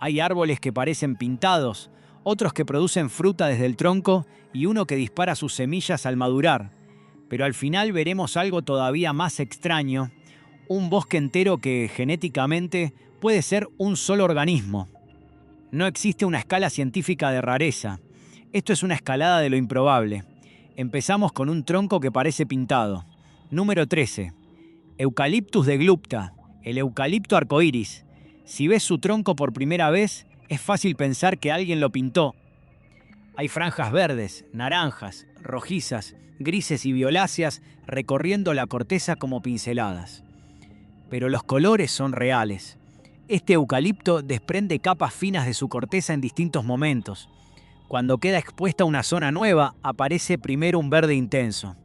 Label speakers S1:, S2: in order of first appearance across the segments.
S1: Hay árboles que parecen pintados, otros que producen fruta desde el tronco y uno que dispara sus semillas al madurar. Pero al final veremos algo todavía más extraño, un bosque entero que genéticamente puede ser un solo organismo. No existe una escala científica de rareza. Esto es una escalada de lo improbable. Empezamos con un tronco que parece pintado. Número 13. Eucaliptus de Glupta, el eucalipto arcoíris. Si ves su tronco por primera vez, es fácil pensar que alguien lo pintó. Hay franjas verdes, naranjas, rojizas, grises y violáceas recorriendo la corteza como pinceladas. Pero los colores son reales. Este eucalipto desprende capas finas de su corteza en distintos momentos. Cuando queda expuesta una zona nueva, aparece primero un verde intenso.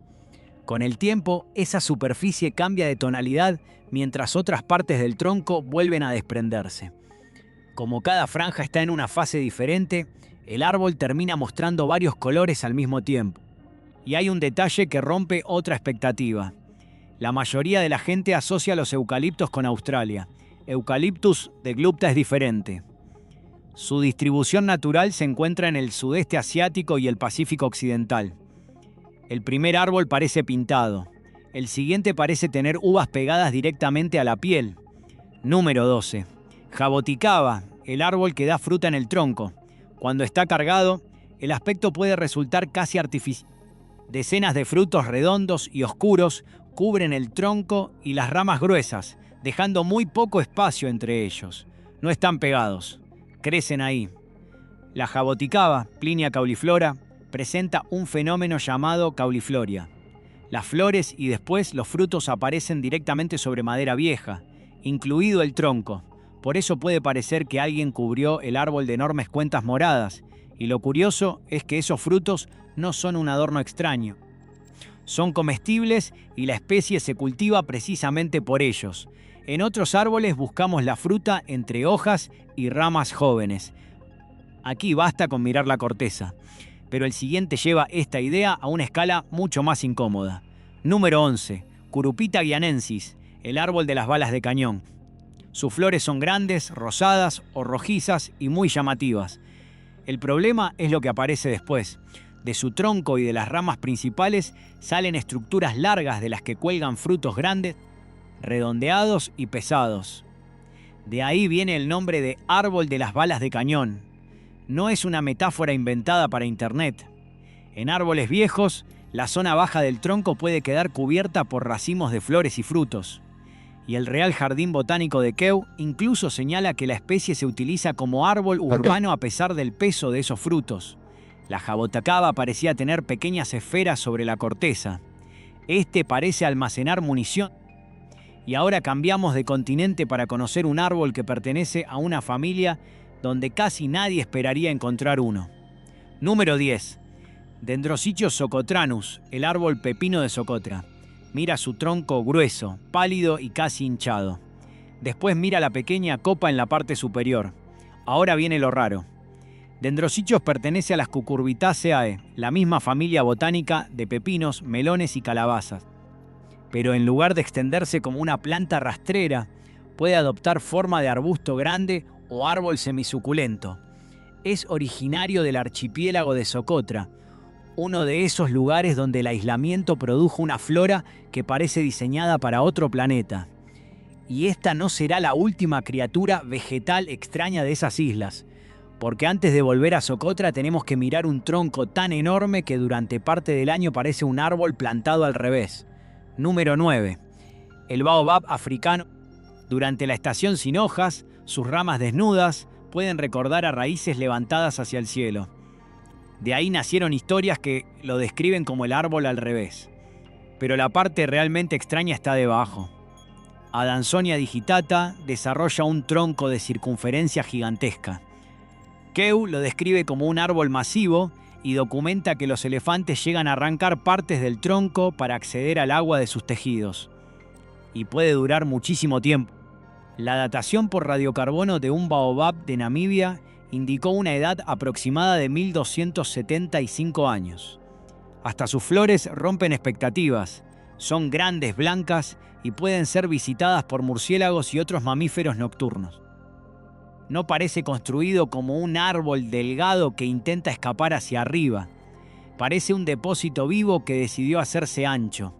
S1: Con el tiempo, esa superficie cambia de tonalidad mientras otras partes del tronco vuelven a desprenderse. Como cada franja está en una fase diferente, el árbol termina mostrando varios colores al mismo tiempo. Y hay un detalle que rompe otra expectativa. La mayoría de la gente asocia los eucaliptos con Australia. Eucaliptus de Glupta es diferente. Su distribución natural se encuentra en el sudeste asiático y el Pacífico occidental. El primer árbol parece pintado. El siguiente parece tener uvas pegadas directamente a la piel. Número 12. Jaboticaba, el árbol que da fruta en el tronco. Cuando está cargado, el aspecto puede resultar casi artificial. Decenas de frutos redondos y oscuros cubren el tronco y las ramas gruesas, dejando muy poco espacio entre ellos. No están pegados, crecen ahí. La jaboticaba, Plinia cauliflora, presenta un fenómeno llamado caulifloria. Las flores y después los frutos aparecen directamente sobre madera vieja, incluido el tronco. Por eso puede parecer que alguien cubrió el árbol de enormes cuentas moradas, y lo curioso es que esos frutos no son un adorno extraño. Son comestibles y la especie se cultiva precisamente por ellos. En otros árboles buscamos la fruta entre hojas y ramas jóvenes. Aquí basta con mirar la corteza. Pero el siguiente lleva esta idea a una escala mucho más incómoda. Número 11. Curupita guianensis, el árbol de las balas de cañón. Sus flores son grandes, rosadas o rojizas y muy llamativas. El problema es lo que aparece después. De su tronco y de las ramas principales salen estructuras largas de las que cuelgan frutos grandes, redondeados y pesados. De ahí viene el nombre de árbol de las balas de cañón. No es una metáfora inventada para internet. En árboles viejos, la zona baja del tronco puede quedar cubierta por racimos de flores y frutos. Y el Real Jardín Botánico de Kew incluso señala que la especie se utiliza como árbol urbano a pesar del peso de esos frutos. La jaboticaba parecía tener pequeñas esferas sobre la corteza. Este parece almacenar munición. Y ahora cambiamos de continente para conocer un árbol que pertenece a una familia donde casi nadie esperaría encontrar uno. Número 10. Dendrosichus socotranus, el árbol pepino de Socotra. Mira su tronco grueso, pálido y casi hinchado. Después mira la pequeña copa en la parte superior. Ahora viene lo raro. Dendrosichus pertenece a las Cucurbitaceae, la misma familia botánica de pepinos, melones y calabazas. Pero en lugar de extenderse como una planta rastrera, puede adoptar forma de arbusto grande o árbol semisuculento. Es originario del archipiélago de Socotra, uno de esos lugares donde el aislamiento produjo una flora que parece diseñada para otro planeta. Y esta no será la última criatura vegetal extraña de esas islas, porque antes de volver a Socotra tenemos que mirar un tronco tan enorme que durante parte del año parece un árbol plantado al revés. Número 9. El baobab africano. Durante la estación sin hojas, sus ramas desnudas pueden recordar a raíces levantadas hacia el cielo. De ahí nacieron historias que lo describen como el árbol al revés. Pero la parte realmente extraña está debajo. Adansonia digitata desarrolla un tronco de circunferencia gigantesca. Kew lo describe como un árbol masivo y documenta que los elefantes llegan a arrancar partes del tronco para acceder al agua de sus tejidos. Y puede durar muchísimo tiempo. La datación por radiocarbono de un baobab de Namibia indicó una edad aproximada de 1275 años. Hasta sus flores rompen expectativas. Son grandes, blancas y pueden ser visitadas por murciélagos y otros mamíferos nocturnos. No parece construido como un árbol delgado que intenta escapar hacia arriba. Parece un depósito vivo que decidió hacerse ancho.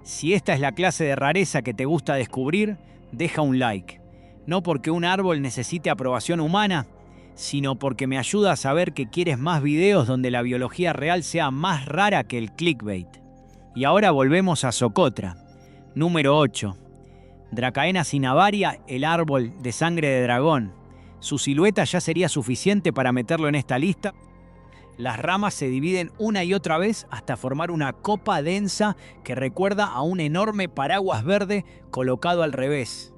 S1: Si esta es la clase de rareza que te gusta descubrir, deja un like. No porque un árbol necesite aprobación humana, sino porque me ayuda a saber que quieres más videos donde la biología real sea más rara que el clickbait. Y ahora volvemos a Socotra. Número 8. Dracaena cinnabaria, el árbol de sangre de dragón. Su silueta ya sería suficiente para meterlo en esta lista. Las ramas se dividen una y otra vez hasta formar una copa densa que recuerda a un enorme paraguas verde colocado al revés.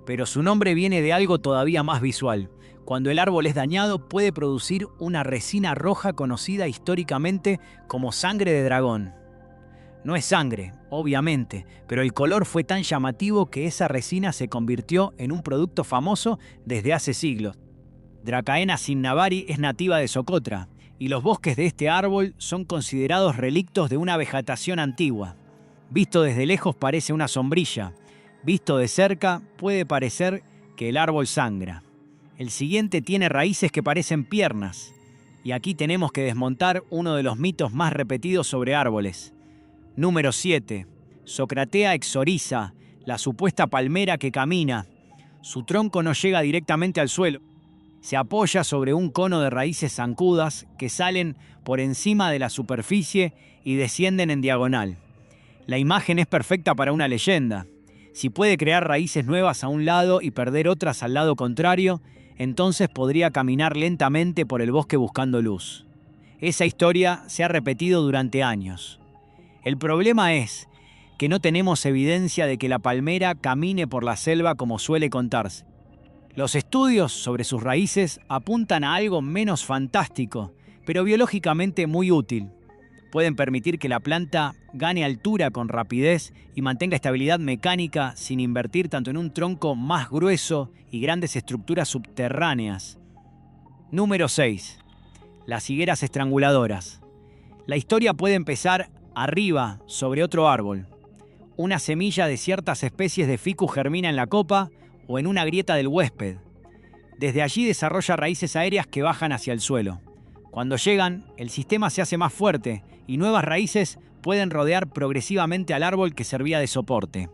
S1: Pero su nombre viene de algo todavía más visual. Cuando el árbol es dañado, puede producir una resina roja conocida históricamente como sangre de dragón. No es sangre, obviamente, pero el color fue tan llamativo que esa resina se convirtió en un producto famoso desde hace siglos. Dracaena cinnabaria es nativa de Socotra, y los bosques de este árbol son considerados relictos de una vegetación antigua. Visto desde lejos parece una sombrilla. Visto de cerca puede parecer que el árbol sangra. El siguiente tiene raíces que parecen piernas. Y aquí tenemos que desmontar uno de los mitos más repetidos sobre árboles. Número 7. Socratea exoriza, la supuesta palmera que camina. Su tronco no llega directamente al suelo. Se apoya sobre un cono de raíces zancudas que salen por encima de la superficie y descienden en diagonal. La imagen es perfecta para una leyenda. Si puede crear raíces nuevas a un lado y perder otras al lado contrario, entonces podría caminar lentamente por el bosque buscando luz. Esa historia se ha repetido durante años. El problema es que no tenemos evidencia de que la palmera camine por la selva como suele contarse. Los estudios sobre sus raíces apuntan a algo menos fantástico, pero biológicamente muy útil. Pueden permitir que la planta gane altura con rapidez y mantenga estabilidad mecánica sin invertir tanto en un tronco más grueso y grandes estructuras subterráneas. Número 6. Las higueras estranguladoras. La historia puede empezar arriba, sobre otro árbol. Una semilla de ciertas especies de ficus germina en la copa o en una grieta del huésped. Desde allí desarrolla raíces aéreas que bajan hacia el suelo. Cuando llegan, el sistema se hace más fuerte y nuevas raíces pueden rodear progresivamente al árbol que servía de soporte.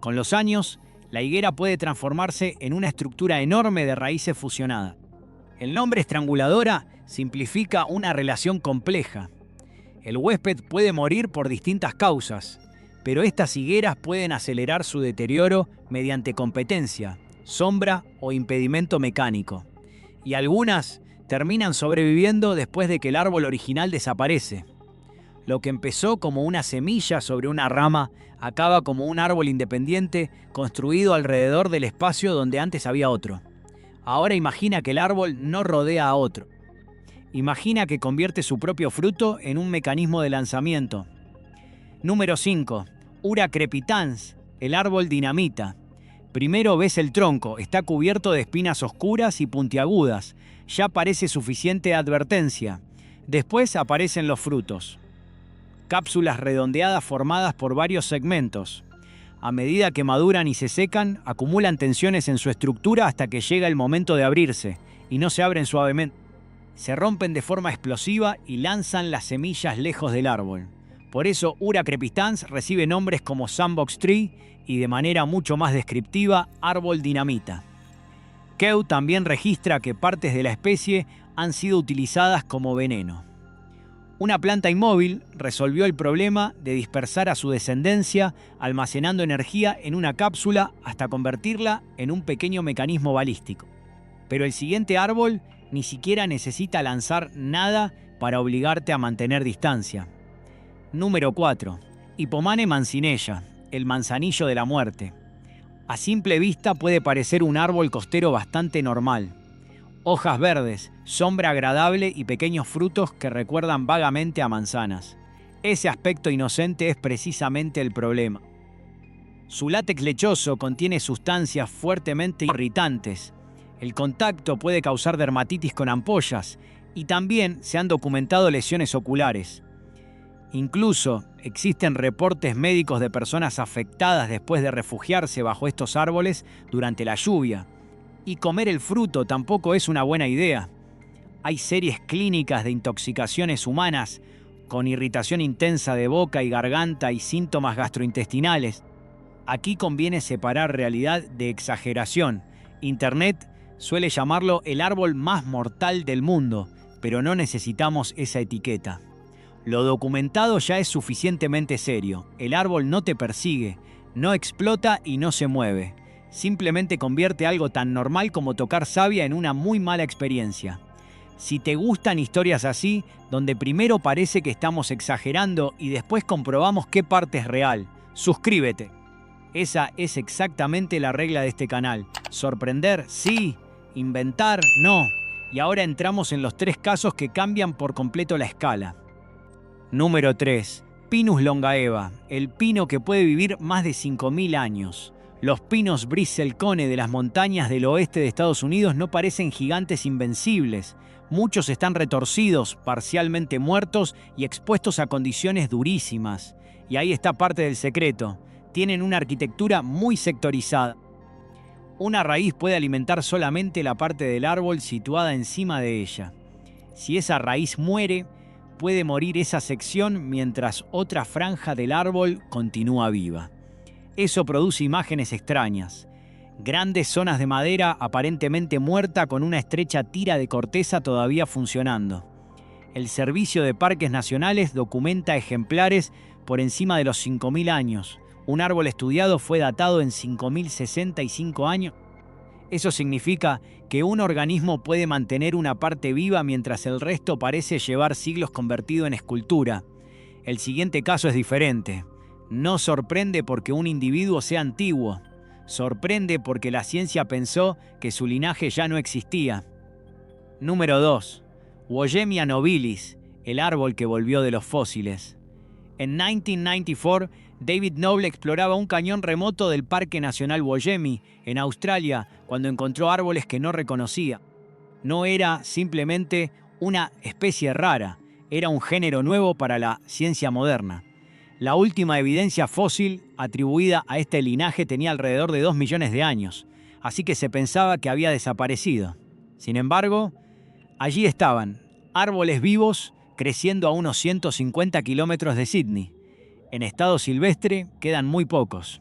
S1: Con los años, la higuera puede transformarse en una estructura enorme de raíces fusionadas. El nombre estranguladora simplifica una relación compleja. El huésped puede morir por distintas causas, pero estas higueras pueden acelerar su deterioro mediante competencia, sombra o impedimento mecánico. Y algunas terminan sobreviviendo después de que el árbol original desaparece. Lo que empezó como una semilla sobre una rama acaba como un árbol independiente construido alrededor del espacio donde antes había otro. Ahora imagina que el árbol no rodea a otro. Imagina que convierte su propio fruto en un mecanismo de lanzamiento. Número 5. Ura crepitans, el árbol dinamita. Primero ves el tronco, está cubierto de espinas oscuras y puntiagudas. Ya parece suficiente advertencia. Después aparecen los frutos. Cápsulas redondeadas formadas por varios segmentos. A medida que maduran y se secan, acumulan tensiones en su estructura hasta que llega el momento de abrirse, y no se abren suavemente. Se rompen de forma explosiva y lanzan las semillas lejos del árbol. Por eso Ura crepitans recibe nombres como Sandbox Tree y de manera mucho más descriptiva, árbol dinamita. Kew también registra que partes de la especie han sido utilizadas como veneno. Una planta inmóvil resolvió el problema de dispersar a su descendencia almacenando energía en una cápsula hasta convertirla en un pequeño mecanismo balístico. Pero el siguiente árbol ni siquiera necesita lanzar nada para obligarte a mantener distancia. Número 4. Hippomane mancinella, el manzanillo de la muerte. A simple vista puede parecer un árbol costero bastante normal. Hojas verdes, sombra agradable y pequeños frutos que recuerdan vagamente a manzanas. Ese aspecto inocente es precisamente el problema. Su látex lechoso contiene sustancias fuertemente irritantes. El contacto puede causar dermatitis con ampollas y también se han documentado lesiones oculares. Incluso existen reportes médicos de personas afectadas después de refugiarse bajo estos árboles durante la lluvia. Y comer el fruto tampoco es una buena idea. Hay series clínicas de intoxicaciones humanas con irritación intensa de boca y garganta y síntomas gastrointestinales. Aquí conviene separar realidad de exageración. Internet suele llamarlo el árbol más mortal del mundo, pero no necesitamos esa etiqueta. Lo documentado ya es suficientemente serio. El árbol no te persigue, no explota y no se mueve. Simplemente convierte algo tan normal como tocar savia en una muy mala experiencia. Si te gustan historias así, donde primero parece que estamos exagerando y después comprobamos qué parte es real, suscríbete. Esa es exactamente la regla de este canal. Sorprender, sí. Inventar, no. Y ahora entramos en los 3 casos que cambian por completo la escala. Número 3. Pinus longaeva, el pino que puede vivir más de 5000 años. Los pinos Bristlecone de las montañas del oeste de Estados Unidos no parecen gigantes invencibles. Muchos están retorcidos, parcialmente muertos y expuestos a condiciones durísimas. Y ahí está parte del secreto. Tienen una arquitectura muy sectorizada. Una raíz puede alimentar solamente la parte del árbol situada encima de ella. Si esa raíz muere, puede morir esa sección mientras otra franja del árbol continúa viva. Eso produce imágenes extrañas. Grandes zonas de madera aparentemente muerta con una estrecha tira de corteza todavía funcionando. El Servicio de Parques Nacionales documenta ejemplares por encima de los 5000 años. Un árbol estudiado fue datado en 5065 años. Eso significa que un organismo puede mantener una parte viva mientras el resto parece llevar siglos convertido en escultura. El siguiente caso es diferente. No sorprende porque un individuo sea antiguo. Sorprende porque la ciencia pensó que su linaje ya no existía. Número 2. Wollemi nobilis, el árbol que volvió de los fósiles. En 1994, David Noble exploraba un cañón remoto del Parque Nacional Wollemi, en Australia, cuando encontró árboles que no reconocía. No era simplemente una especie rara, era un género nuevo para la ciencia moderna. La última evidencia fósil atribuida a este linaje tenía alrededor de 2 millones de años, así que se pensaba que había desaparecido. Sin embargo, allí estaban, árboles vivos creciendo a unos 150 kilómetros de Sydney. En estado silvestre quedan muy pocos.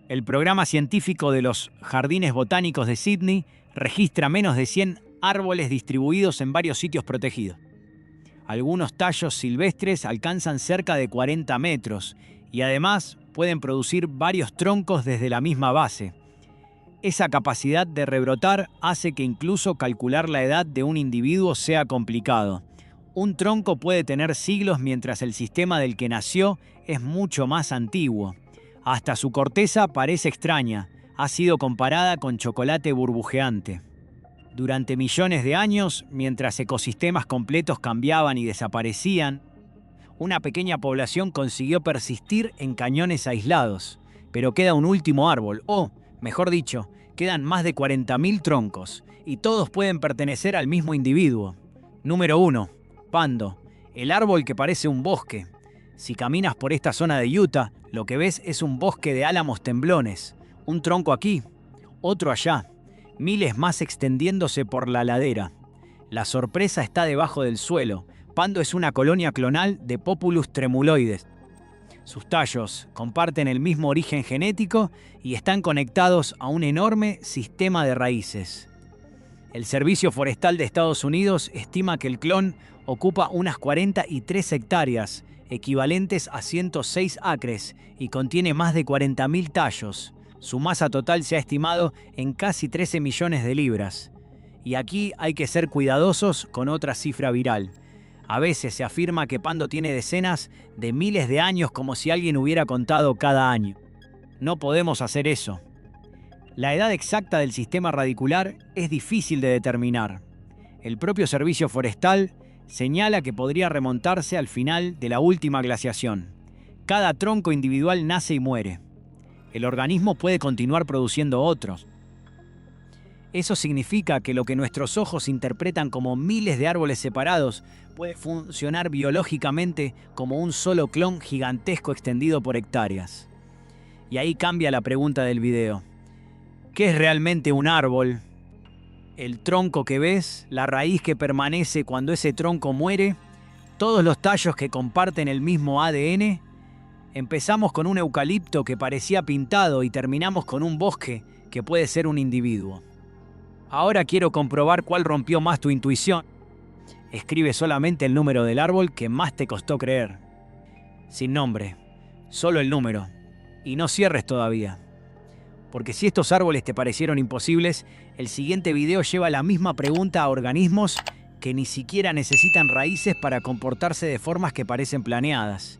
S1: El programa científico de los Jardines Botánicos de Sydney registra menos de 100 árboles distribuidos en varios sitios protegidos. Algunos tallos silvestres alcanzan cerca de 40 metros y además pueden producir varios troncos desde la misma base. Esa capacidad de rebrotar hace que incluso calcular la edad de un individuo sea complicado. Un tronco puede tener siglos mientras el sistema del que nació es mucho más antiguo. Hasta su corteza parece extraña, ha sido comparada con chocolate burbujeante. Durante millones de años, mientras ecosistemas completos cambiaban y desaparecían, una pequeña población consiguió persistir en cañones aislados. Pero queda un último árbol, o, mejor dicho, quedan más de 40.000 troncos, y todos pueden pertenecer al mismo individuo. Número 1. Pando, el árbol que parece un bosque. Si caminas por esta zona de Utah, lo que ves es un bosque de álamos temblones. Un tronco aquí, otro allá, miles más extendiéndose por la ladera. La sorpresa está debajo del suelo. Pando es una colonia clonal de Populus tremuloides. Sus tallos comparten el mismo origen genético y están conectados a un enorme sistema de raíces. El Servicio Forestal de Estados Unidos estima que el clon ocupa unas 43 hectáreas, equivalentes a 106 acres, y contiene más de 40.000 tallos. Su masa total se ha estimado en casi 13 millones de libras. Y aquí hay que ser cuidadosos con otra cifra viral. A veces se afirma que Pando tiene decenas de miles de años como si alguien hubiera contado cada año. No podemos hacer eso. La edad exacta del sistema radicular es difícil de determinar. El propio Servicio Forestal señala que podría remontarse al final de la última glaciación. Cada tronco individual nace y muere. El organismo puede continuar produciendo otros. Eso significa que lo que nuestros ojos interpretan como miles de árboles separados puede funcionar biológicamente como un solo clon gigantesco extendido por hectáreas. Y ahí cambia la pregunta del video. ¿Qué es realmente un árbol el tronco que ves, la raíz que permanece cuando ese tronco muere, todos los tallos que comparten el mismo ADN. Empezamos con un eucalipto que parecía pintado y terminamos con un bosque que puede ser un individuo. Ahora quiero comprobar cuál rompió más tu intuición. Escribe solamente el número del árbol que más te costó creer. Sin nombre, solo el número. Y no cierres todavía. Porque si estos árboles te parecieron imposibles, el siguiente video lleva la misma pregunta a organismos que ni siquiera necesitan raíces para comportarse de formas que parecen planeadas.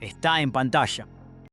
S1: Está en pantalla.